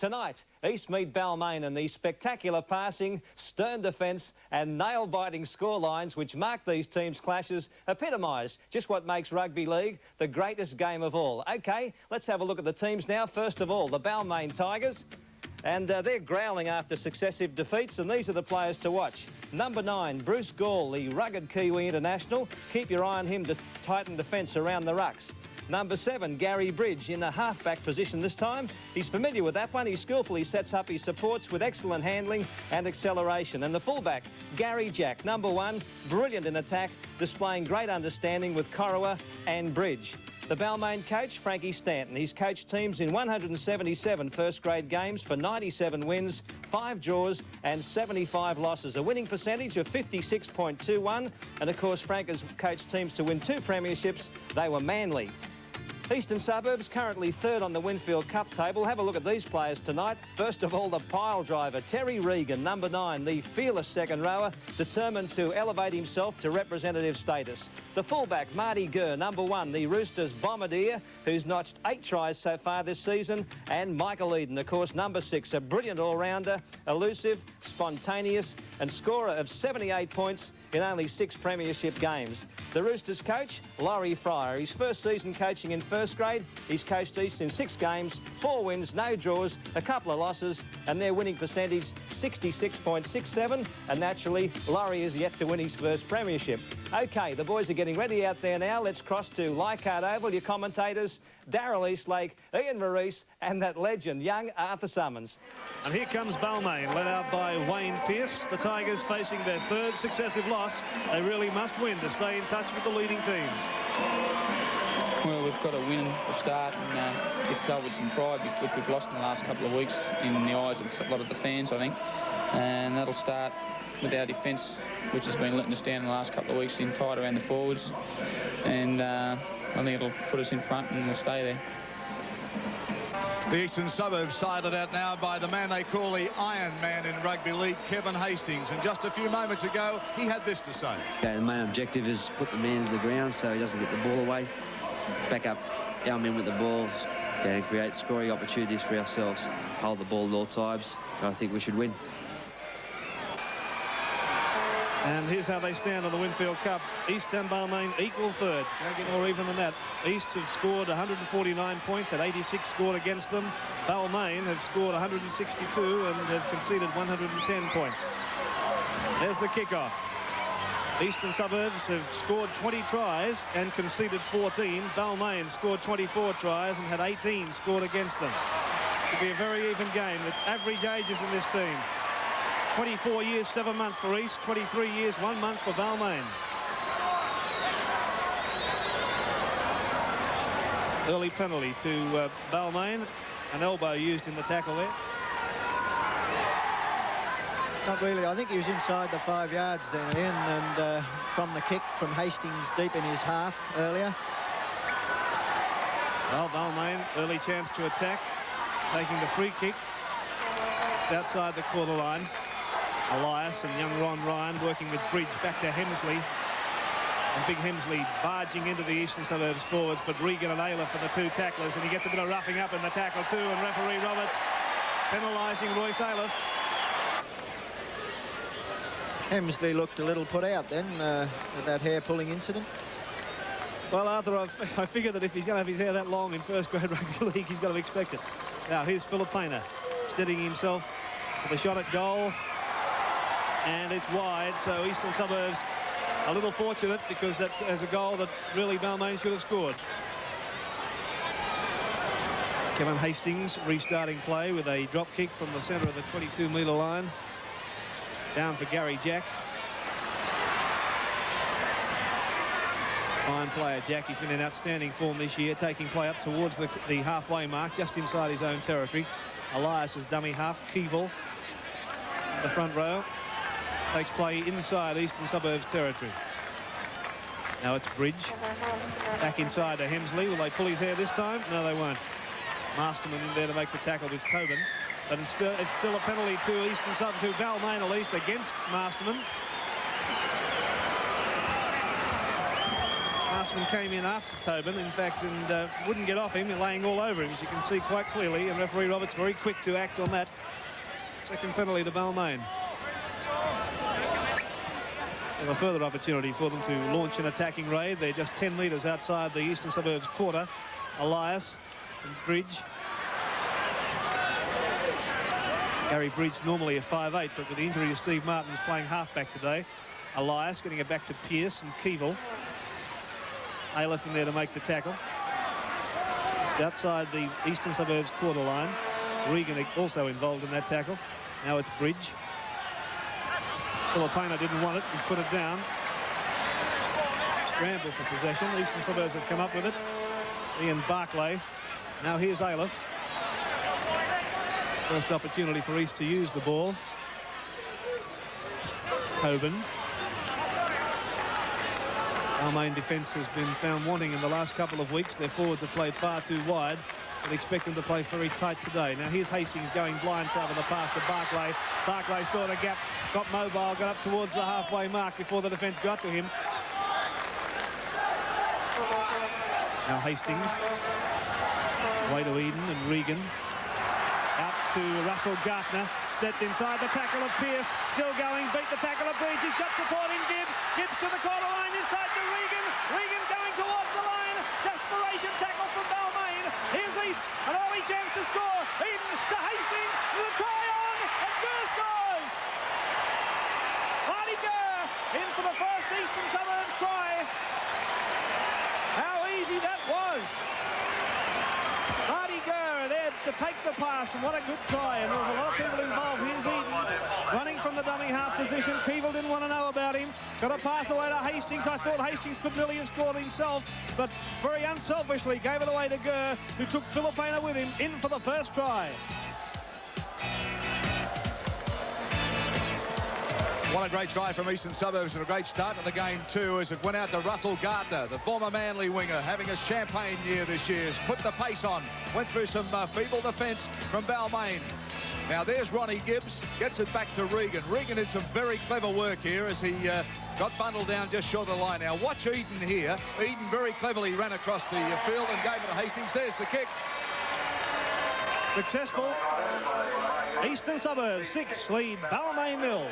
Tonight, East meet Balmain, and the spectacular passing, stern defence and nail-biting scorelines which mark these teams' clashes epitomise just what makes rugby league the greatest game of all. OK, let's have a look at the teams now. First of all, the Balmain Tigers. And they're growling after successive defeats, and these are the players to watch. Number 9, Bruce Gall, the rugged Kiwi international. Keep your eye on him to tighten defence around the rucks. Number 7, Gary Bridge, in the half-back position this time. He's familiar with that one. He skillfully sets up his supports with excellent handling and acceleration. And the fullback, Gary Jack, number 1, brilliant in attack, displaying great understanding with Corowa and Bridge. The Balmain coach, Frankie Stanton. He's coached teams in 177 first-grade games for 97 wins, 5 draws and 75 losses. A winning percentage of 56.21. And, of course, Frank has coached teams to win 2 premierships. They were Manly. Eastern Suburbs currently 3rd on the Winfield Cup table. Have a look at these players tonight. First of all, the pile driver, Terry Regan, number 9, the fearless second rower, determined to elevate himself to representative status. The fullback, Marty Gurr, number 1, the Roosters bombardier, who's notched 8 tries so far this season. And Michael Eden, of course, number 6, a brilliant all-rounder, elusive, spontaneous and scorer of 78 points in only 6 premiership games. The Roosters coach, Laurie Fryer. His first season coaching in first grade. He's coached East in 6 games, 4 wins, no draws, a couple of losses, and their winning percentage 66.67. And naturally, Laurie is yet to win his first premiership. OK, the boys are getting ready out there now. Let's cross to Leichhardt Oval. Your commentators, Darryl Eastlake, Ian Maurice, and that legend, young Arthur Summons. And here comes Balmain, led out by Wayne Pearce. The Tigers facing their 3rd successive loss. They really must win to stay in touch with the leading teams. Well, we've got to win for a start and get started with some pride, which we've lost in the last couple of weeks in the eyes of a lot of the fans, I think. And that'll start with our defence, which has been letting us down in the last couple of weeks, in tight around the forwards. And I think it'll put us in front and we'll stay there. The Eastern Suburbs sided out now by the man they call the Iron Man in rugby league, Kevin Hastings. And just a few moments ago, he had this to say. The main objective is put the man to the ground so he doesn't get the ball away. Back up our men with the ball and create scoring opportunities for ourselves. Hold the ball at all times. I think we should win. And here's how they stand on the Winfield Cup. East and Balmain equal 3rd. Can't get more even than that. East have scored 149 points, had 86 scored against them. Balmain have scored 162 and have conceded 110 points. There's the kickoff. Eastern Suburbs have scored 20 tries and conceded 14. Balmain scored 24 tries and had 18 scored against them. It'll be a very even game. The average ages in this team: 24 years, 7 months for East, 23 years, 1 month for Balmain. Early penalty to Balmain. An elbow used in the tackle there. Not really. I think he was inside the 5 yards then, Ian, and from the kick from Hastings deep in his half earlier. Well, Balmain, early chance to attack, taking the free kick. Just outside the quarter line. Elias and young Ron Ryan working with Bridge back to Hemsley. And big Hemsley barging into the Eastern Suburbs forwards, but Regan and Ayler for the 2 tacklers, and he gets a bit of roughing up in the tackle too, and referee Roberts penalising Royce Ayler. Hemsley looked a little put out then with that hair-pulling incident. Well, Arthur, I figure that if he's going to have his hair that long in first-grade rugby league, he's got to expect it. Now, here's Filipina steadying himself for the shot at goal. And it's wide, so Eastern Suburbs a little fortunate because that is a goal that really Balmain should have scored. Kevin Hastings restarting play with a drop kick from the centre of the 22-metre line. Down for Gary Jack. Fine player, Jack. He's been in outstanding form this year, taking play up towards the halfway mark, just inside his own territory. Elias is dummy half. Keeble, the front row, takes play inside Eastern Suburbs territory. Now it's Bridge. Back inside to Hemsley. Will they pull his hair this time? No, they won't. Masterman in there to make the tackle with Coburn. But it's still a penalty to Eastern Suburbs, to Balmain at least, against Masterman. Masterman came in after Tobin, in fact, and wouldn't get off him, laying all over him, as you can see quite clearly, and referee Roberts very quick to act on that. Second penalty to Balmain. So a further opportunity for them to launch an attacking raid. They're just 10 metres outside the eastern suburbs quarter. Elias and Bridge. Gary Bridge normally a 5'8", but with the injury to Steve Martin is playing halfback today. Elias getting it back to Pearce and Keevil. Ayliffe in there to make the tackle. Just outside the eastern suburbs quarter line. Regan also involved in that tackle. Now it's Bridge. Filipina didn't want it and put it down. Scramble for possession. Eastern suburbs have come up with it. Ian Barclay. Now here's Ayliffe. First opportunity for East to use the ball. Tobin. Our main defence has been found wanting in the last couple of weeks. Their forwards have played far too wide. I'd expect them to play very tight today. Now here's Hastings going blindside with the pass to Barclay. Barclay saw the gap, got mobile, got up towards the halfway mark before the defence got to him. Now Hastings. Way to Eden and Regan. Out to Russell Gartner. Stepped inside the tackle of Pearce. Still going, beat the tackle of Bridge. He's got supporting Gibbs. Gibbs to the quarter line, inside to Regan. Regan going towards the line. Desperation tackle from Balmain. Here's East, an early chance to score. Eden to Hastings, the try on, and Gurr scores! Marty Gurr in for the first Eastern Suburbs try. How easy that was. Marty Gurr there to take the pass, and what a good try. And there was a lot of people involved. Here's Eden running from the dummy half position. Keevil didn't want to know about him. Got a pass away to Hastings. I thought Hastings could nearly have scored himself, but very unselfishly gave it away to Gurr, who took Filipina with him in for the first try. What a great try from Eastern Suburbs, and a great start to the game too, as it went out to Russell Gardner, the former Manly winger, having a champagne year this year. Has put the pace on, went through some feeble defence from Balmain. Now there's Ronnie Gibbs, gets it back to Regan. Regan did some very clever work here as he got bundled down just short of the line. Now watch Eden here. Eden very cleverly ran across the field and gave it to Hastings. There's the kick. Successful. Eastern Suburbs 6 lead Balmain 0.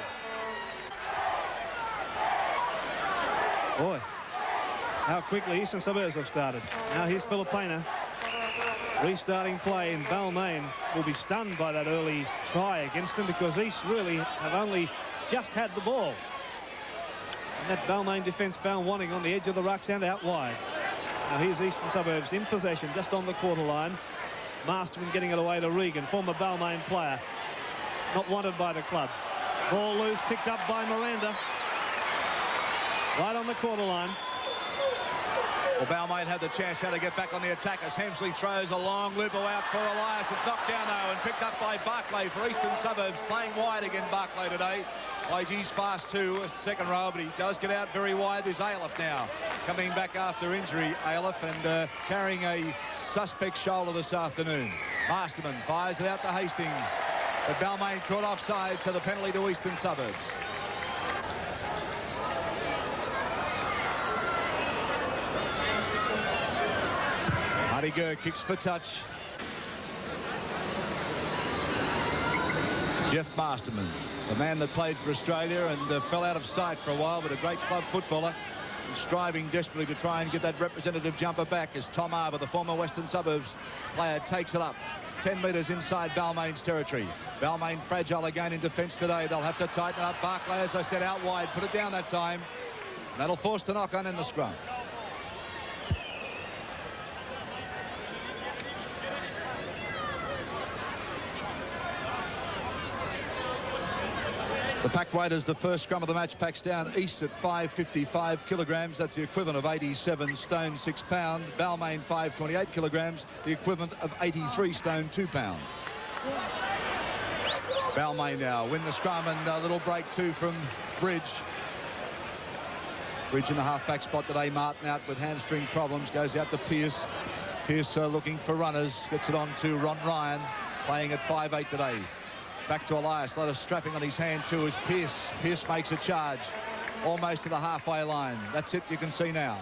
Boy, how quickly Eastern Suburbs have started. Now here's Filipina. Restarting play, and Balmain will be stunned by that early try against them, because East really have only just had the ball. And that Balmain defence found wanting on the edge of the rucks and out wide. Now here's Eastern Suburbs in possession just on the quarter line. Masterman getting it away to Regan, former Balmain player. Not wanted by the club. Ball loose, picked up by Miranda. Right on the quarter line. Well, Balmain had the chance how to get back on the attack as Hemsley throws a long loop out for Elias. It's knocked down though and picked up by Barclay for Eastern Suburbs. Playing wide again, Barclay today. IG's fast too, second row, but he does get out very wide. There's Ayliffe now coming back after injury. Ayliffe and carrying a suspect shoulder this afternoon. Masterman fires it out to Hastings, but Balmain caught offside, so the penalty to Eastern Suburbs. Gurr kicks for touch. Jeff Masterman, the man that played for Australia and fell out of sight for a while, but a great club footballer, and striving desperately to try and get that representative jumper back, as Tom Arbour, the former Western Suburbs player, takes it up 10 metres inside Balmain's territory. Balmain fragile again in defence today. They'll have to tighten up. Barclay, as I said, out wide, put it down that time. And that'll force the knock on in the scrum. The pack weight is the first scrum of the match. Packs down East at 555 kilograms. That's the equivalent of 87 stone 6 pound. Balmain 528 kilograms, the equivalent of 83 stone 2 pound. Balmain now win the scrum, and a little break too from Bridge. Bridge in the half-back spot today. Martin out with hamstring problems. Goes out to Pearce. Pearce looking for runners. Gets it on to Ron Ryan, playing at 5'8" today. Back to Elias. A lot of strapping on his hand too as Pearce makes a charge almost to the halfway line. That's it, you can see now.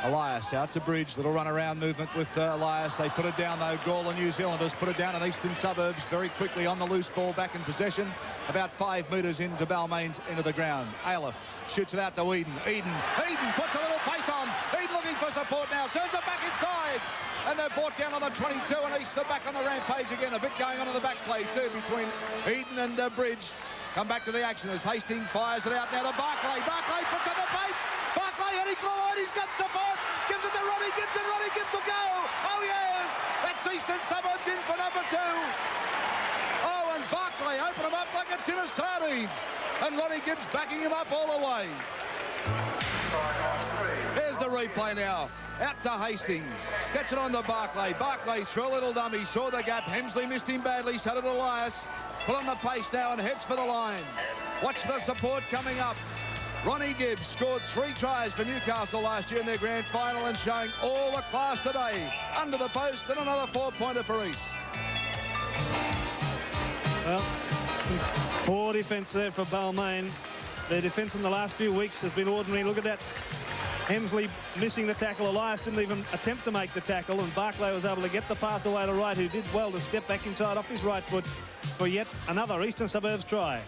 Elias out to Bridge. Little run around movement with Elias. They put it down though. Gawler New Zealanders put it down in Eastern Suburbs very quickly on the loose ball, back in possession. About 5 metres into Balmain's into the ground. Aleph shoots it out to Eden. Eden puts a little pace on. Eden looking for support now. Turns it back inside. And they're brought down on the 22, and East are back on the rampage again. A bit going on in the back play too between Eden and Bridge. Come back to the action as Hastings fires it out now to Barclay. Barclay puts on the pace. Barclay heading forward. He's got support. Gives it to Ronnie Gibbs, and Ronnie Gibbs will go. Oh yes, that's Eastern Suburbs in for number 2. Oh, and Barclay open him up like a tin of sardines, and Ronnie Gibbs backing him up all the way. There's the replay now. Out to Hastings. Gets it on to Barclay. Barclay threw a little dummy. Saw the gap. Hemsley missed him badly. So did Elias. Put on the pace now and heads for the line. Watch the support coming up. Ronnie Gibbs scored 3 tries for Newcastle last year in their grand final and showing all the class today. Under the post and another 4-pointer for East. Well, some poor defence there for Balmain. Their defence in the last few weeks has been ordinary. Look at that. Hemsley missing the tackle. Elias didn't even attempt to make the tackle, and Barclay was able to get the pass away to right, who did well to step back inside off his right foot for yet another Eastern Suburbs try.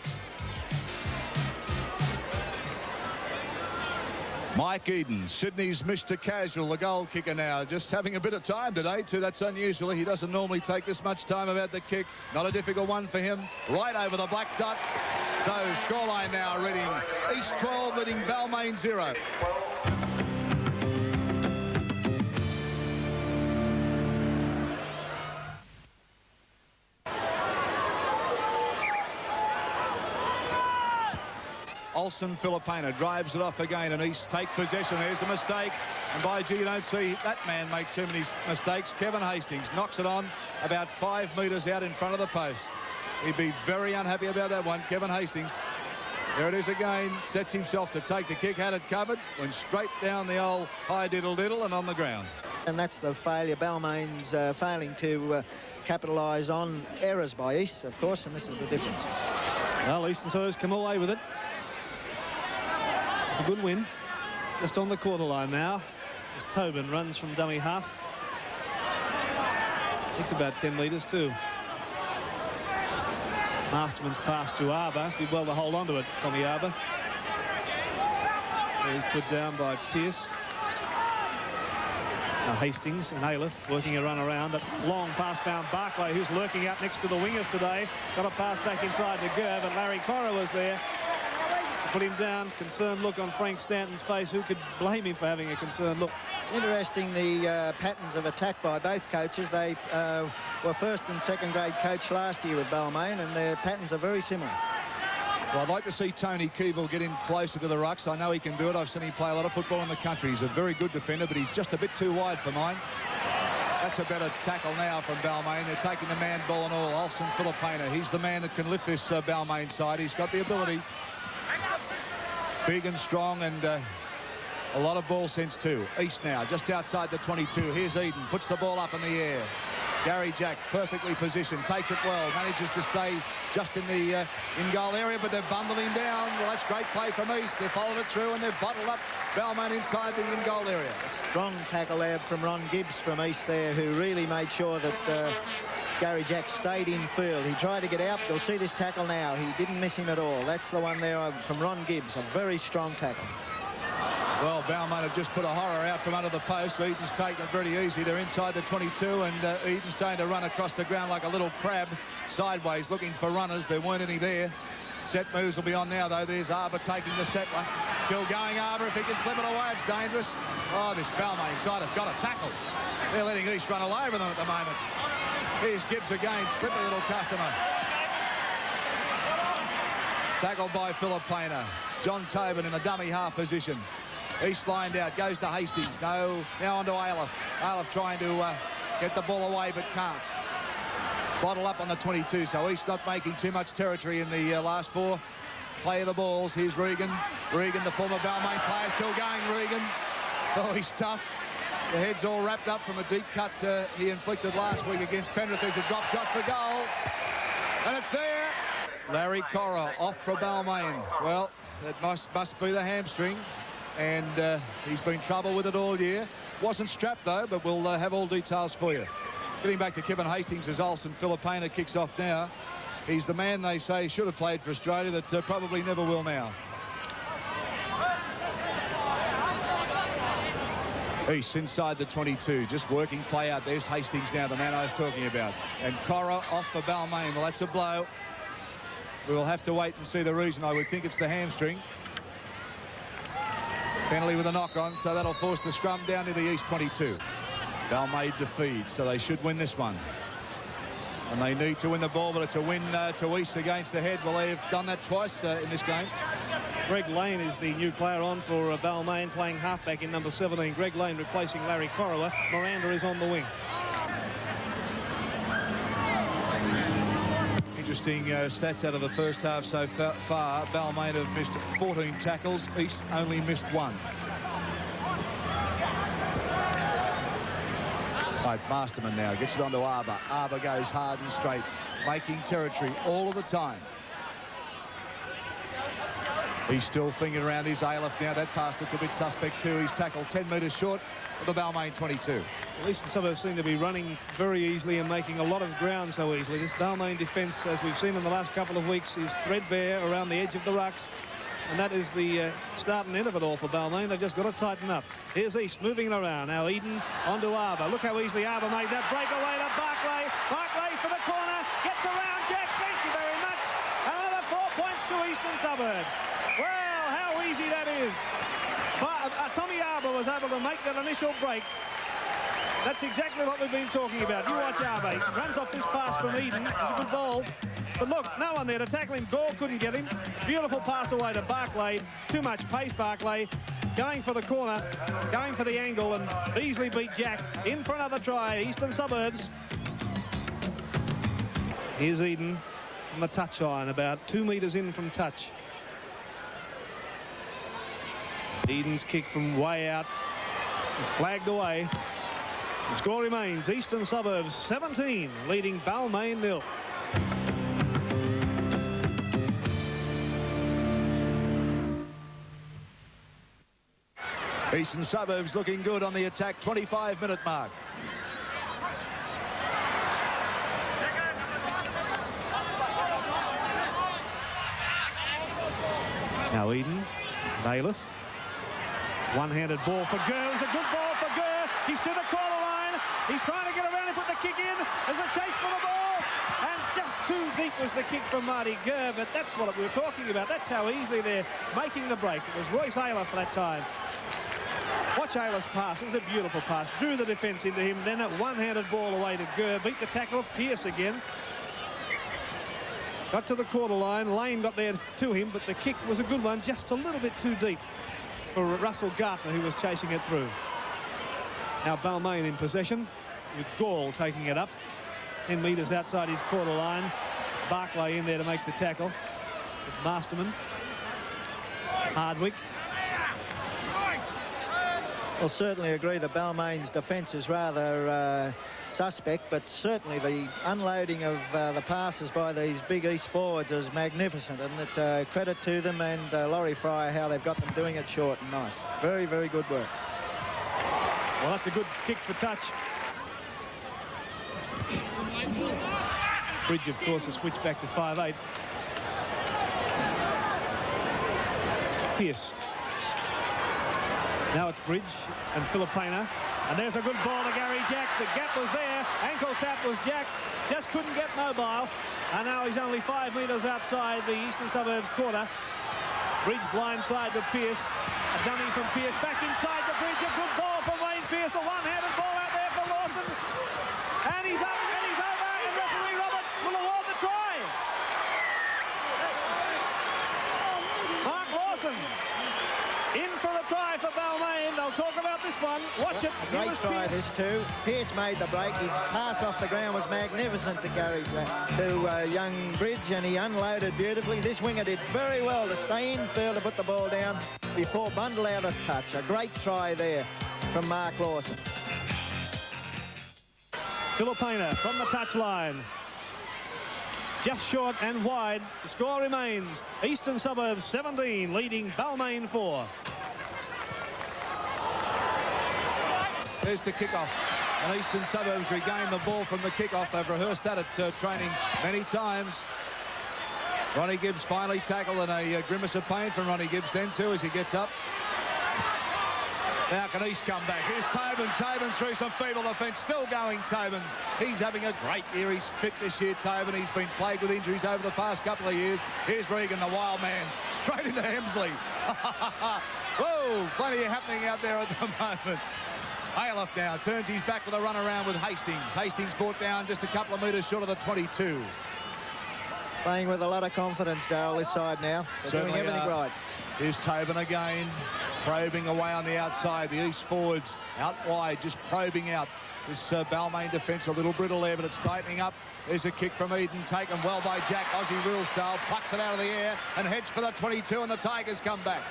Mike Eden, Sydney's Mr. Casual, the goal kicker now, just having a bit of time today too. That's unusual. He doesn't normally take this much time about the kick. Not a difficult one for him. Right over the black dot. So scoreline now reading East 12 leading Balmain 0. Olsen Filipina drives it off again, and East take possession. There's a mistake, and by gee, you don't see that man make too many mistakes. Kevin Hastings knocks it on about 5 metres out in front of the post. He'd be very unhappy about that one. Kevin Hastings. There it is again. Sets himself to take the kick. Had it covered. Went straight down the old high diddle-diddle and on the ground. And that's the failure. Balmain's failing to capitalise on errors by East, of course, and this is the difference. Well, Eastern Suburbs come away with it. It's a good win. Just on the quarter line now. As Tobin runs from dummy half. Takes about 10 metres too. Masterman's pass to Arbour. Did well to hold on to it, Tommy Arbour. He's put down by Pearce. Now Hastings and Aleph working a run around. That long pass found Barclay, who's lurking out next to the wingers today. Got a pass back inside to Gerb, and Larry Cora was there. Put him down. Concerned look on Frank Stanton's face. Who could blame him for having a concerned look? It's interesting, the patterns of attack by both coaches. They were first and second grade coach last year with Balmain, and their patterns are very similar. Well, I'd like to see Tony Keeble get in closer to the rucks. I know he can do it. I've seen him play a lot of football in the country. He's a very good defender, but he's just a bit too wide for mine. That's a better tackle now from Balmain. They're taking the man ball and all. Olsen Filipina, he's the man that can lift this Balmain side. He's got the ability. Big and strong, and a lot of ball sense too. East now, just outside the 22. Here's Eden, puts the ball up in the air. Gary Jack, perfectly positioned, takes it well, manages to stay just in the in-goal area, but they've bundled him down. Well, that's great play from East. They've followed it through, and they've bottled up Balmain inside the in-goal area. A strong tackle there from Ron Gibbs from East there, who really made sure that Gary Jack stayed in field. He tried to get out. You'll see this tackle now. He didn't miss him at all. That's the one there from Ron Gibbs. A very strong tackle. Well, Balmain have just put a horror out from under the post. Eden's taken it very easy. They're inside the 22, and Eden's starting to run across the ground like a little crab, sideways, looking for runners. There weren't any there. Set moves will be on now, though. There's Arbour taking the settler. Still going, Arbour. If he can slip it away, it's dangerous. Oh, this Balmain side have got a tackle. They're letting East run all over them at the moment. Here's Gibbs again, slippery little customer. Tackled by Filipina. John Tobin in the dummy half position. East lined out, goes to Hastings. No, now on to Aleph. Aleph trying to get the ball away, but can't. Bottle up on the 22, so East not making too much territory in the last 4. Play of the balls. Here's Regan. Regan, the former Balmain player, still going, Regan. Oh, he's tough. The head's all wrapped up from a deep cut he inflicted last week against Penrith. There's a drop shot for goal. And it's there. Larry Cora off for Balmain. Well, it must be the hamstring. and he's been trouble with it all year. Wasn't strapped, though, but we'll have all details for you. Getting back to Kevin Hastings as Olsen Filipina kicks off now. He's the man they say should have played for Australia that probably never will now. East inside the 22, just working play out. There's Hastings now, the man I was talking about. And Cora off for Balmain. Well, that's a blow. We will have to wait and see the reason. I would think it's the hamstring. Penalty with a knock on, so that'll force the scrum down to the East 22. Balmain to feed, so they should win this one. And they need to win the ball, but it's a win to East against the head. Well, they've done that twice in this game. Greg Lane is the new player on for Balmain, playing halfback in number 17. Greg Lane replacing Larry Corowa. Miranda is on the wing. Interesting stats out of the first half so far. Balmain have missed 14 tackles. East only missed 1. Right, Masterman now gets it onto Arbour. Arbour goes hard and straight, making territory all of the time. He's still flinging around his Aleph now. That pass looked a bit suspect too. He's tackled 10 metres short of the Balmain 22. At least the suburbs seem to be running very easily and making a lot of ground so easily. This Balmain defence, as we've seen in the last couple of weeks, is threadbare around the edge of the rucks. And that is the start and end of it all for Balmain. They've just got to tighten up. Here's East moving it around. Now Eden onto Arbour. Look how easily Arbour made that breakaway to Barclay. Barclay for the corner. Gets around Jack. Thank you very much. Another 4 points to Eastern Suburbs. Well, how easy that is. But Tommy Arbour was able to make that initial break. That's exactly what we've been talking about. You watch Arbour. He runs off this pass from Eden. It's a good ball. But look, no one there to tackle him. Gore couldn't get him. Beautiful pass away to Barclay. Too much pace, Barclay. Going for the corner, going for the angle, and easily beat Jack. In for another try, Eastern Suburbs. Here's Eden from the touch line, about 2 metres in from touch. Eden's kick from way out. It's flagged away. The score remains Eastern Suburbs 17, leading Balmain 0. Eastern Suburbs looking good on the attack, 25-minute mark. Now Eden, Bailiff. One-handed ball for Gurr. It was a good ball for Gurr. He's to the corner line. He's trying to get around and put the kick in. There's a chase for the ball. And just too deep was the kick from Marty Gurr, but that's what we were talking about. That's how easily they're making the break. It was Royce Ayler for that time. Watch Ayler's pass. It was a beautiful pass. Drew the defence into him. Then a one-handed ball away to Gurr. Beat the tackle of Pearce again. Got to the quarter line. Lane got there to him, but the kick was a good one, just a little bit too deep for Russell Gartner, who was chasing it through. Now Balmain in possession, with Gall taking it up. 10 metres outside his quarter line. Barclay in there to make the tackle. With Masterman. Hardwick. I'll certainly agree that Balmain's defence is rather suspect, but certainly the unloading of the passes by these big East forwards is magnificent, and it's a credit to them and Laurie Fryer, how they've got them doing it short and nice. Very, very good work. Well, that's a good kick for touch. Bridge, of course, has switched back to 5'8". Pearce. Now it's Bridge and Filipina. And there's a good ball to Gary Jack. The gap was there. Ankle tap was Jack. Just couldn't get mobile. And now he's only 5 metres outside the Eastern Suburbs quarter. Bridge blindside to Pearce. A dummy from Pearce. Back inside the Bridge. A good ball from Wayne Pearce. A one-handed ball out there for Lawson. And he's up and he's over. And referee Roberts will award the try. Mark Lawson in for the try for Balmain. They'll talk about this one. Watch it. Great try this too. Pearce made the break. His pass off the ground was magnificent to Gary, to young Bridge, and he unloaded beautifully. This winger did very well to stay in field to put the ball down before bundle out of touch. A great try there from Mark Lawson. Filipina from the touchline. Just short and wide. The score remains Eastern Suburbs 17, leading Balmain 4. There's the kickoff. And Eastern Suburbs regain the ball from the kickoff. They've rehearsed that at training many times. Ronnie Gibbs finally tackled, and a grimace of pain from Ronnie Gibbs then too as he gets up. Now can East come back? Here's Tobin. Tobin through some feeble defence. Still going, Tobin. He's having a great year. He's fit this year, Tobin. He's been plagued with injuries over the past couple of years. Here's Regan, the wild man, straight into Hemsley. Whoa, plenty happening out there at the moment. Ayloffe now turns his back with a run around with Hastings. Hastings brought down just a couple of metres short of the 22. Playing with a lot of confidence, Darryl, this side now. They're doing everything right. Here's Tobin again, probing away on the outside. The East forwards out wide, just probing out. This Balmain defence a little brittle there, but it's tightening up. There's a kick from Eden, taken well by Jack. Aussie rule style, plucks it out of the air and heads for the 22, and the Tigers come back.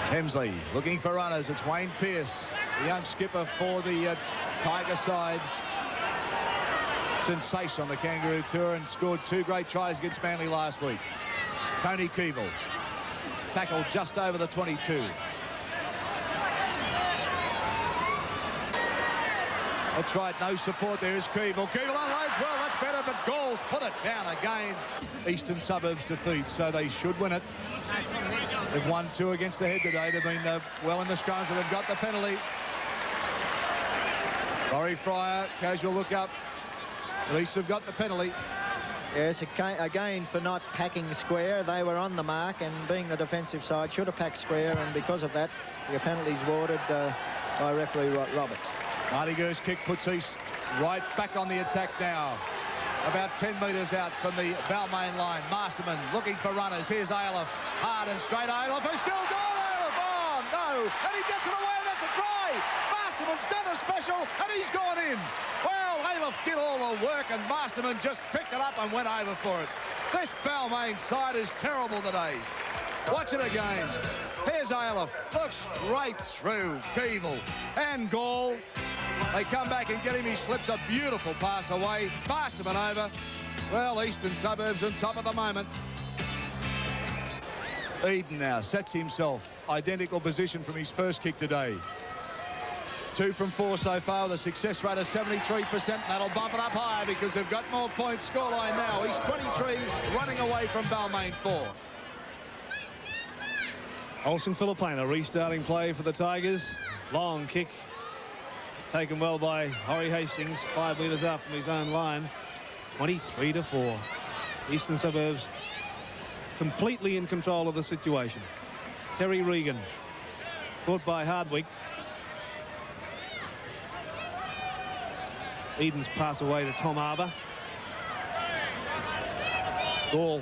Hemsley looking for runners. It's Wayne Pearce, the young skipper for the Tiger side. Sensation on the Kangaroo Tour and scored 2 great tries against Manly last week. Tony Keeble tackled just over the 22. That's right, no support there is Keeble. Keeble unloads well, that's better, but Gauls put it down again. Eastern Suburbs defeat, so they should win it. They've won 2 against the head today. They've been well in the scrums, but they've got the penalty. Laurie Fryer, casual look up. At least have got the penalty. Yes, again for not packing square. They were on the mark, and being the defensive side should have packed square, and because of that, the penalty's awarded by referee Roberts. Marty Gur's kick puts East right back on the attack now. About 10 metres out from the Balmain line. Masterman looking for runners. Here's Ayloffe. Hard and straight. Ayloffe is still gone. Ayloffe, oh no! And he gets it away, and that's a try. Masterman's done a special, and he's gone in. Well, Ayloffe did all the work, and Masterman just picked it up and went over for it. This Balmain side is terrible today. Watch it again. Here's Ayloffe. Looks straight through Keeble and Gall. They come back and get him. He slips a beautiful pass away. Masterman over. Well, Eastern Suburbs on top at the moment. Eden now sets himself. Identical position from his first kick today. 2 from 4 so far with a success rate of 73%. And that'll bump it up higher because they've got more points. Scoreline now. He's 23, running away from Balmain 4. Olsen Filipina restarting play for the Tigers. Long kick taken well by Horry Hastings, 5 metres out from his own line. 23-4. Eastern Suburbs completely in control of the situation. Terry Regan caught by Hardwick. Eden's pass away to Tom Arbour. Gall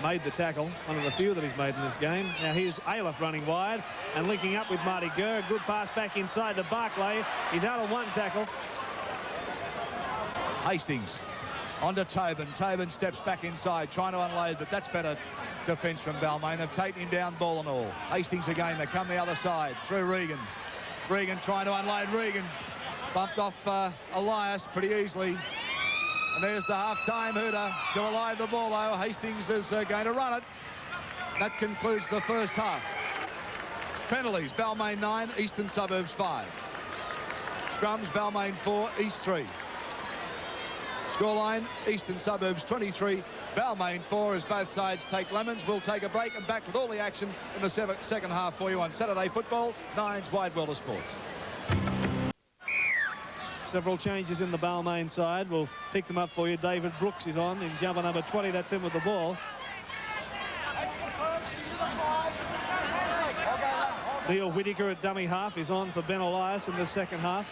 made the tackle, one of the few that he's made in this game. Now here's Ayloffe running wide and linking up with Marty Gurr. Good pass back inside to Barclay. He's out of 1 tackle. Hastings onto Tobin. Tobin steps back inside, trying to unload, but that's better defence from Balmain. They've taken him down, ball and all. Hastings again, they come the other side through Regan. Regan trying to unload. Regan bumped off Elias pretty easily. And there's the half-time hooter. Still alive, the ball, though. Hastings is going to run it. That concludes the first half. Penalties, Balmain 9, Eastern Suburbs 5. Scrums, Balmain 4, East 3. Scoreline, Eastern Suburbs 23, Balmain 4 as both sides take lemons. We'll take a break and back with all the action in the second half for you on Saturday Football, 9's Wide World of Sports. Several changes in the Balmain side. We'll pick them up for you. David Brooks is on in jumper number 20. That's him with the ball. Neil Whittaker at dummy half is on for Ben Elias in the second half.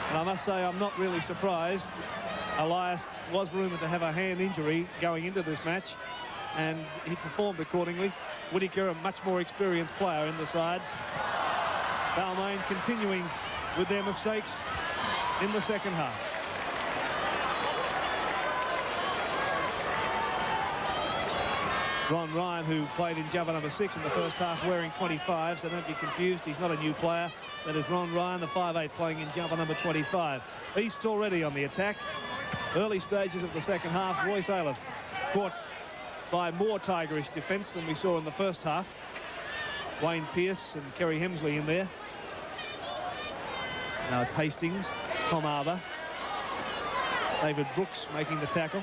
And I must say I'm not really surprised. Elias was rumoured to have a hand injury going into this match, and he performed accordingly. Whittaker, a much more experienced player in the side. Balmain continuing with their mistakes in the second half. Ron Ryan, who played in jumper number 6 in the first half, wearing 25, so don't be confused, he's not a new player. That is Ron Ryan, the 5'8", playing in jumper number 25. East already on the attack. Early stages of the second half, Royce Ayloffe caught by more Tigerish defence than we saw in the first half. Wayne Pearce and Kerry Hemsley in there. Now it's Hastings, Tom Arbour, David Brooks making the tackle.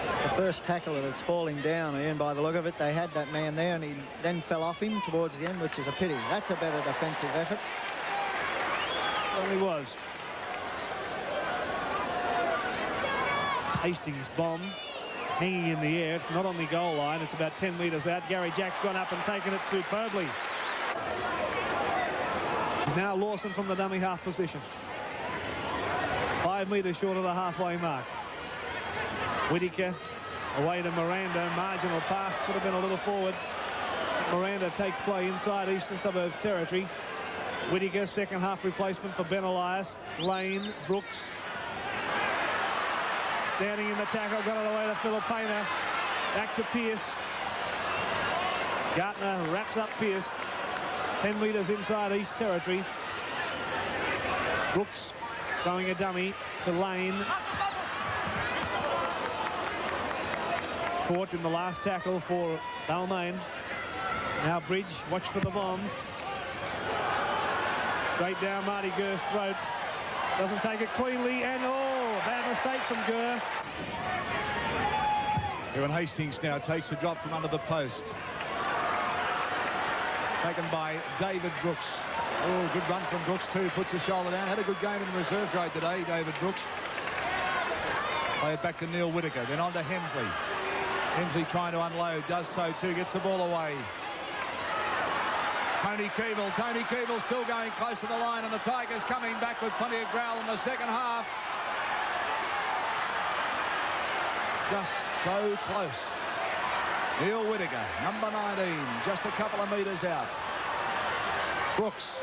It's the first tackle that's falling down, and by the look of it, they had that man there, and he then fell off him towards the end, which is a pity. That's a better defensive effort. Certainly was. Hastings' bomb hanging in the air. It's not on the goal line. It's about 10 metres out. Gary Jack's gone up and taken it superbly. Now Lawson from the dummy half position. 5 metres short of the halfway mark. Whittaker away to Miranda. Marginal pass, could have been a little forward. Miranda takes play inside Eastern Suburbs territory. Whittaker, second half replacement for Ben Elias. Lane, Brooks. Standing in the tackle, got it away to Filipina. Back to Pearce. Gartner wraps up Pearce. 10 metres inside East territory. Brooks throwing a dummy to Lane. Caught in the last tackle for Balmain. Now Bridge, watch for the bomb. Straight down Marty Gurr's throat. Doesn't take it cleanly, and bad mistake from Gurr. Ewan Hastings now takes a drop from under the post. Taken by David Brooks. Oh, good run from Brooks too. Puts his shoulder down. Had a good game in the reserve grade today, David Brooks. Play it back to Neil Whittaker. Then on to Hemsley. Hemsley trying to unload. Does so too. Gets the ball away. Tony Keeble still going close to the line, and the Tigers coming back with plenty of growl in the second half. Just so close. Neil Whittaker, number 19, just a couple of metres out. Brooks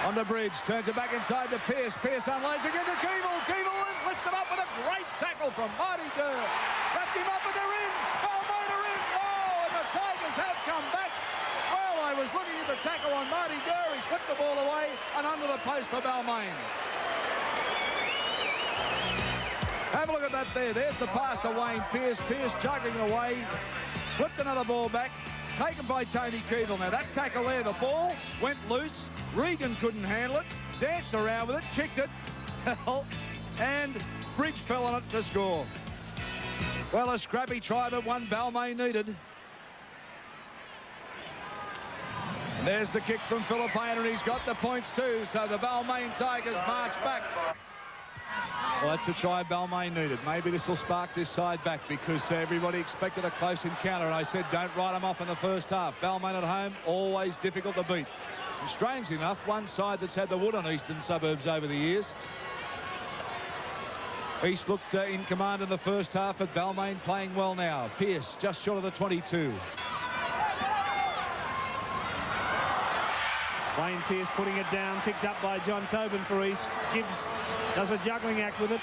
on the Bridge, turns it back inside to Pearce. Pearce unloads again to Keeble. Keeble lifted up with a great tackle from Marty Gurr. Wrapped him up and they're in. Balmain are in. Oh, and the Tigers have come back. Well, I was looking at the tackle on Marty Gurr. He slipped the ball away and under the post for Balmain. Have a look at that there. There's the pass to Wayne Pearce. Pearce juggling away. Slipped another ball back. Taken by Tony Keeble. Now that tackle there, the ball went loose. Regan couldn't handle it. Danced around with it. Kicked it. And Bridge fell on it to score. Well, a scrappy try, but one Balmain needed. And there's the kick from Filipina, and he's got the points too. So the Balmain Tigers march back. Well, that's a try Balmain needed. Maybe this will spark this side back, because everybody expected a close encounter, and I said don't write them off in the first half. Balmain at home, always difficult to beat. And strangely enough, one side that's had the wood on Eastern Suburbs over the years. East looked in command in the first half, but Balmain playing well now. Pearce just short of the 22. Wayne Pearce putting it down, picked up by John Tobin for East. Gibbs does a juggling act with it.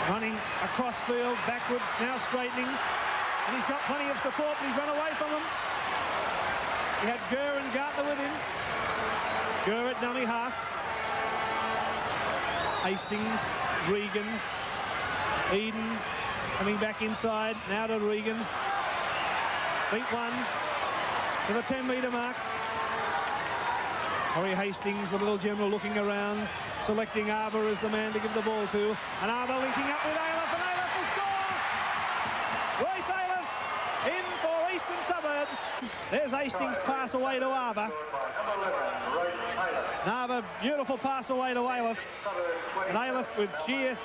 Running across field, backwards, now straightening. And he's got plenty of support, but he's run away from them. He had Gurr and Gartner with him. Gurr at dummy half. Hastings, Regan, Eden coming back inside. Now to Regan. Beat one to the 10-metre mark. Corey Hastings, the little general, looking around, selecting Arbour as the man to give the ball to. And Arbour linking up with Ayliffe, and Ayliffe will score! Royce Ayliffe in for Eastern Suburbs. There's Hastings' pass away to Arbour. Arbour, beautiful pass away to Ayliffe. And Ayliffe with sheer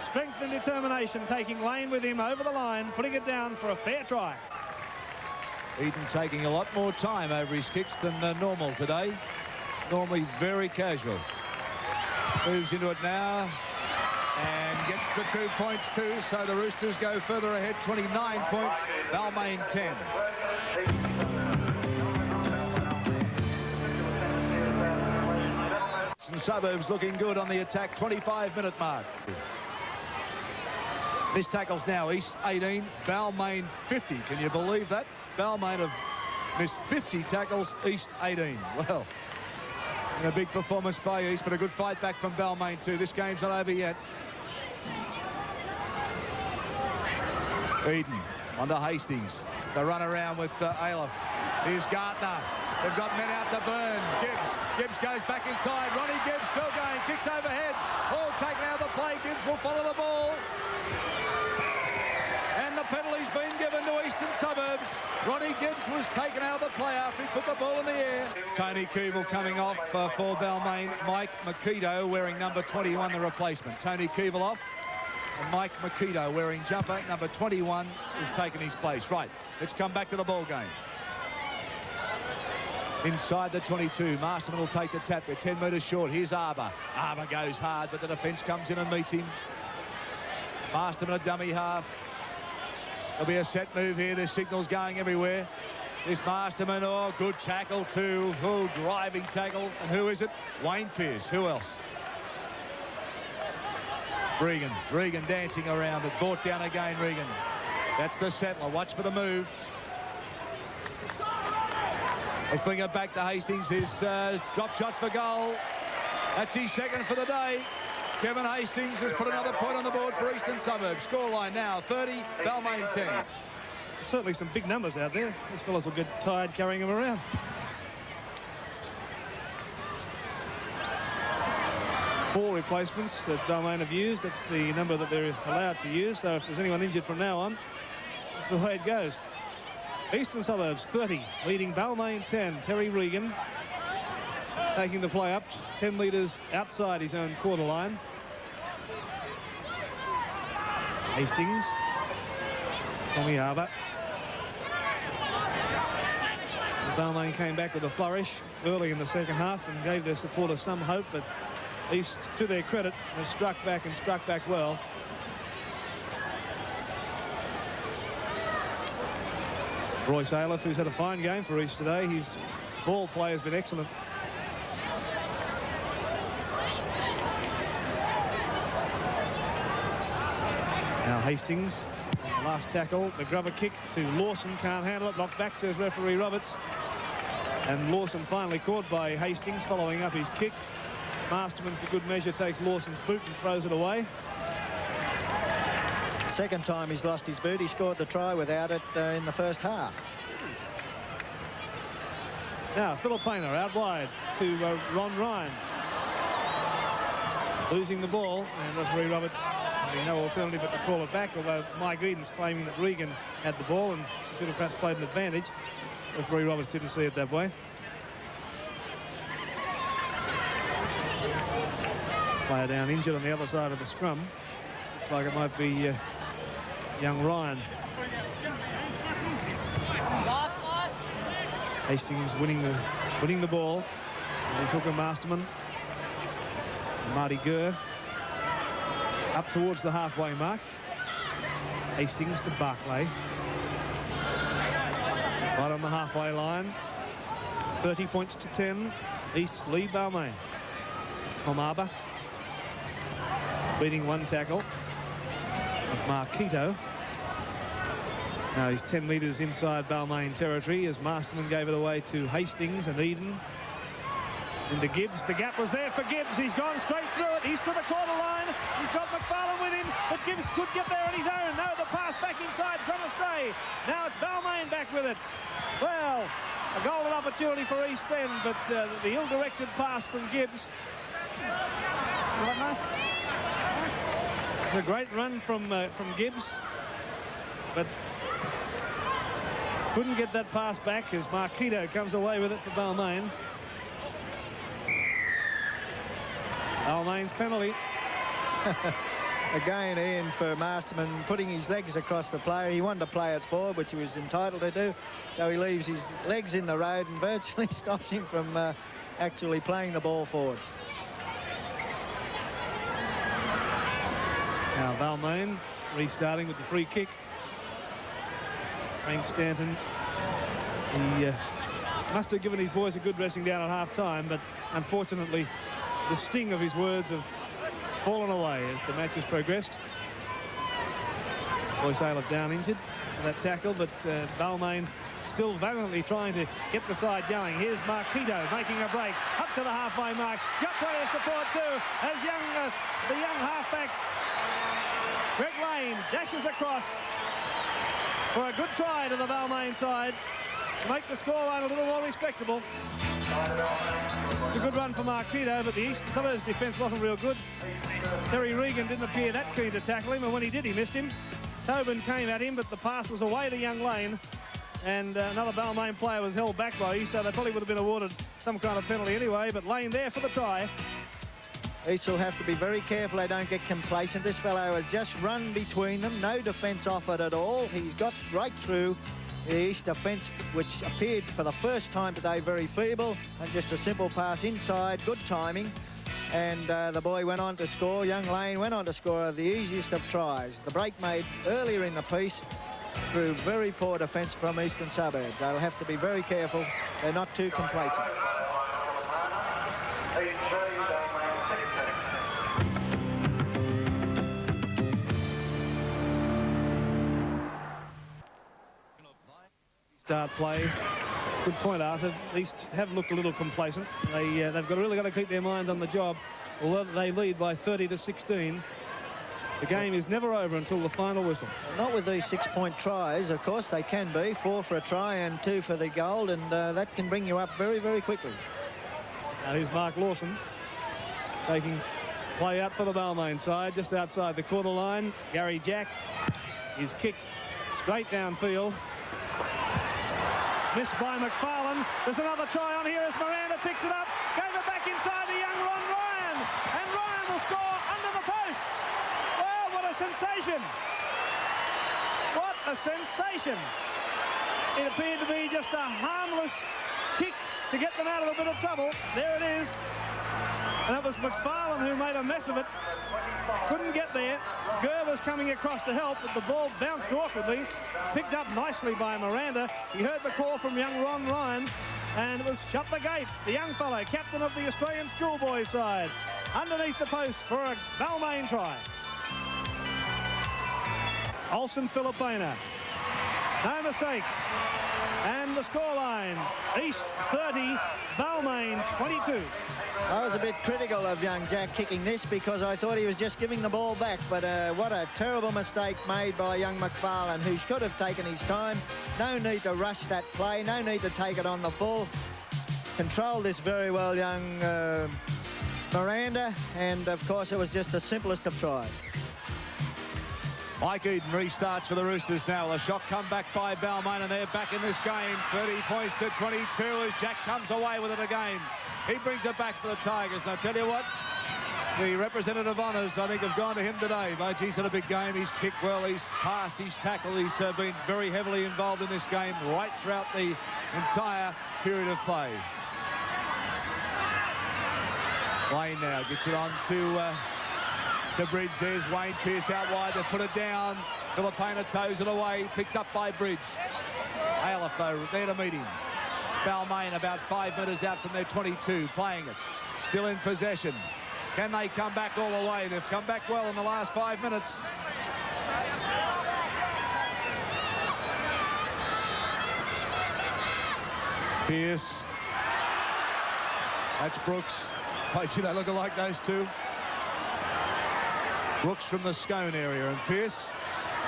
strength and determination, taking Lane with him over the line, putting it down for a fair try. Eden taking a lot more time over his kicks than normal today. Normally very casual. Moves into it now and gets the 2 points too, so the Roosters go further ahead, 29 points, Balmain 10. Eastern Suburbs looking good on the attack, 25-minute mark. Missed tackles now, East 18, Balmain 50. Can you believe that? Balmain have missed 50 tackles, East 18. Well, and a big performance by East, but a good fight back from Balmain too. This game's not over yet. Eden onto Hastings. The run around with Aleph. Here's Gartner. They've got men out to burn. Gibbs goes back inside. Ronnie Gibbs still going. Kicks overhead. All taken out of the play. Gibbs will follow the ball. And the penalty's been given to Eastern Suburbs. Ronnie Gibbs was taken out of the play after he put the ball in the air. Tony Kuebel coming off for Balmain. Mike Makito wearing number 21, the replacement. Tony Kuebel off. And Mike Makito wearing jumper number 21 is taking his place. Right, let's come back to the ball game. Inside the 22, Masterman will take the tap. They're 10 metres short. Here's Arbour. Arbour goes hard, but the defence comes in and meets him. Masterman a dummy half. There'll be a set move here. There's signals going everywhere. This Masterman, oh, good tackle too. Oh, driving tackle. And who is it? Wayne Pearce. Who else? Regan dancing around it. Brought down again, Regan. That's the settler. Watch for the move. They fling it back to Hastings. His drop shot for goal. That's his second for the day. Kevin Hastings has put another point on the board for Eastern Suburbs. Scoreline now 30, Balmain 10. Certainly some big numbers out there. These fellas will get tired carrying them around. Four replacements that Balmain have used. That's the number that they're allowed to use. So if there's anyone injured from now on, that's the way it goes. Eastern Suburbs 30, leading Balmain 10. Terry Regan taking the play up 10 metres outside his own quarter line. Hastings, Tommy Arbour. Balmain came back with a flourish early in the second half and gave their supporters some hope, but East, to their credit, has struck back and struck back well. Royce Aleph, who's had a fine game for East today, his ball play has been excellent. Now Hastings, last tackle, the grubber kick to Lawson, can't handle it, knocked back, says referee Roberts. And Lawson finally caught by Hastings, following up his kick. Masterman, for good measure, takes Lawson's boot and throws it away. Second time he's lost his boot. He scored the try without it in the first half. Now Filipina out wide to Ron Ryan. Losing the ball, and referee Roberts having no alternative but to call it back, although Mike Eden's claiming that Regan had the ball and should have perhaps played an advantage. Referee Roberts didn't see it that way. Player down injured on the other side of the scrum. Looks like it might be young Ryan. Hastings winning the ball. He's Hooker Masterman. Marty Gurr up towards the halfway mark. Hastings to Barclay. Right on the halfway line. 30 points to 10. East lead Balmain. Tom Arbour beating one tackle of Marquito. Now he's 10 metres inside Balmain territory as Masterman gave it away to Hastings and Eden. Into Gibbs. The gap was there for Gibbs. He's gone straight through it. He's to the quarter line. He's got McFarlane with him, but Gibbs could get there on his own. No, the pass back inside from astray. Now it's Balmain back with it. Well, a golden opportunity for East then, but the ill-directed pass from Gibbs. A great run from Gibbs, but couldn't get that pass back as Marquito comes away with it for Balmain. Balmain's penalty. Again, Ian, for Masterman, putting his legs across the player. He wanted to play it forward, which he was entitled to do. So he leaves his legs in the road and virtually stops him from actually playing the ball forward. Now Balmain restarting with the free kick. Frank Stanton, he must have given his boys a good dressing down at half-time, but unfortunately the sting of his words have fallen away as the match has progressed. Royce Aleph down injured to that tackle, but Balmain still valiantly trying to get the side going. Here's Marquito making a break up to the halfway mark. Got plenty of support too as the young halfback Greg Lane dashes across. for a good try to the Balmain side to make the scoreline a little more respectable. It's a good run for Marquito, but the Eastern Suburbs defence wasn't real good. Terry Regan didn't appear that keen to tackle him, and when he did, he missed him. Tobin came at him, but the pass was away to young Lane, and another Balmain player was held back by East, so they probably would have been awarded some kind of penalty anyway, but Lane there for the try. East will have to be very careful they don't get complacent. This fellow has just run between them, no defence offered at all. He's got right through the East defence, which appeared for the first time today very feeble, and just a simple pass inside, good timing, and the boy went on to score. Young Lane went on to score the easiest of tries. The break made earlier in the piece through very poor defence from Eastern Suburbs. They'll have to be very careful they're not too complacent. Start play. It's a good point, Arthur. East have looked a little complacent. They've really got to keep their minds on the job. Although they lead by 30-16, the game is never over until the final whistle. Not with these 6-point tries. Of course, they can be 4 for a try and 2 for the gold, and that can bring you up very, very quickly. Now here's Mark Lawson taking play out for the Balmain side, just outside the quarter line. Gary Jack, his kick straight downfield. Missed by McFarlane. There's another try on here as Miranda picks it up. Gave it back inside to young Ron Ryan. And Ryan will score under the post. Well, what a sensation. What a sensation. It appeared to be just a harmless kick to get them out of a bit of trouble. There it is. And that was McFarlane who made a mess of it. Couldn't get there. Gerber's coming across to help, but the ball bounced awkwardly. Picked up nicely by Miranda. He heard the call from young Ron Ryan, and it was shut the gate. The young fellow, captain of the Australian schoolboy side, underneath the post for a Balmain try. Olsen Filipina. No mistake. And the scoreline, East 30, Balmain 22. I was a bit critical of young Jack kicking this because I thought he was just giving the ball back, but what a terrible mistake made by young McFarlane, who should have taken his time. No need to rush that play, no need to take it on the full. Controlled this very well, young Miranda, and of course it was just the simplest of tries. Mike Eden restarts for the Roosters now. A shot come back by Balmain, and they're back in this game. 30 points to 22 as Jack comes away with it again. He brings it back for the Tigers. And I tell you what, the representative honours, I think, have gone to him today. But he's had a big game. He's kicked well. He's passed. He's tackled. He's been very heavily involved in this game right throughout the entire period of play. Wayne now gets it on to the Bridge. There's Wayne Pearce out wide. They put it down. Filipina toes it away. Picked up by Bridge. Ayliffe, though, there to meet him. Balmain about 5 metres out from their 22, playing it. Still in possession. Can they come back all the way? They've come back well in the last 5 minutes. Pearce. That's Brooks. Oh, gee, they look alike, those two. Brooks from the Scone area, and Pearce,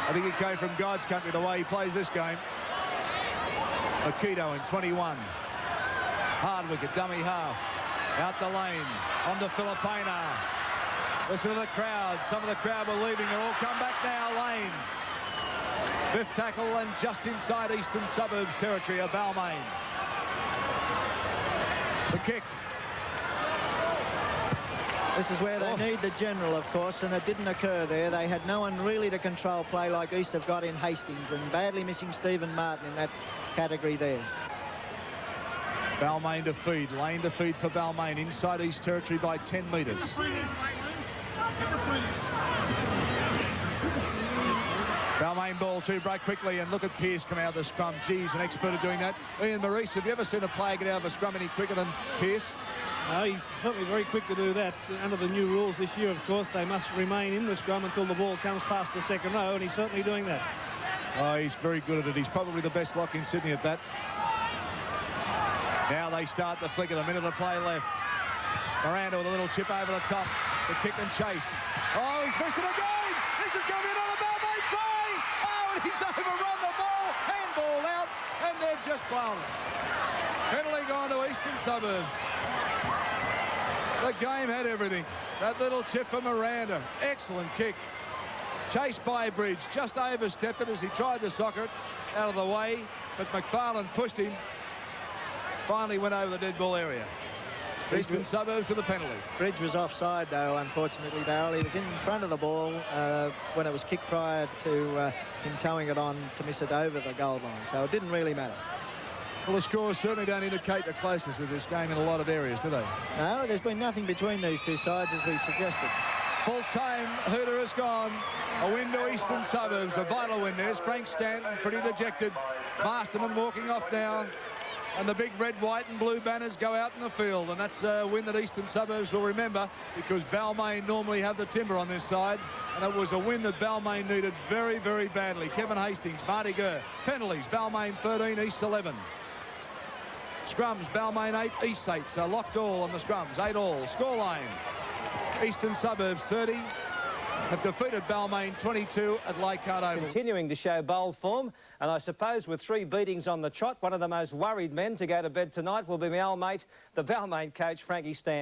I think he came from God's country the way he plays this game. Akito in 21. Hardwick, a dummy half. Out the lane. On to Filipina. Listen to the crowd. Some of the crowd were leaving. They'll all come back now. Lane. Fifth tackle and just inside Eastern Suburbs territory of Balmain. The kick. This is where they need the general, of course, and it didn't occur there. They had no one really to control play like East have got in Hastings, and badly missing Stephen Martin in that category there. Balmain to feed. Lane to feed for Balmain inside East territory by 10 metres. Balmain ball too, break quickly, and look at Pearce come out of the scrum. Geez, an expert at doing that. Ian Maurice, have you ever seen a player get out of a scrum any quicker than Pearce? No, he's certainly very quick to do that. Under the new rules this year, of course, they must remain in the scrum until the ball comes past the second row, and he's certainly doing that. Oh, he's very good at it. He's probably the best lock in Sydney at that. Now they start the flicker. A minute of play left. Miranda with a little chip over the top. The kick and chase. Oh, he's missed it again. This is going to be another Balmain try. Oh, good. He's overrun the ball. Handball out, and they've just blown it. Penalty gone to Eastern Suburbs. The game had everything. That little chip for Miranda. Excellent kick. Chased by Bridge. Just overstepped it as he tried to sock it out of the way, but McFarlane pushed him. Finally went over the dead ball area. Eastern Suburbs for the penalty. Bridge was offside, though, unfortunately, Barrel. He was in front of the ball when it was kicked prior to him towing it on to miss it over the goal line, so it didn't really matter. Well, the scores certainly don't indicate the closeness of this game in a lot of areas, do they? No, there's been nothing between these two sides, as we suggested. Full-time hooter has gone. A win to Eastern Suburbs, a vital win. There's Frank Stanton, pretty dejected. Masterman walking off now. And the big red, white and blue banners go out in the field. And that's a win that Eastern Suburbs will remember, because Balmain normally have the timber on this side. And it was a win that Balmain needed very, very badly. Kevin Hastings, Marty Gurr. Penalties, Balmain 13, East 11. Scrums, Balmain 8, East 8. So locked all on the scrums, 8 all. Scoreline, Eastern Suburbs 30. Have defeated Balmain 22 at Leichhardt Oval. Continuing to show bold form, and I suppose with 3 beatings on the trot, one of the most worried men to go to bed tonight will be my old mate, the Balmain coach, Frankie Stanton.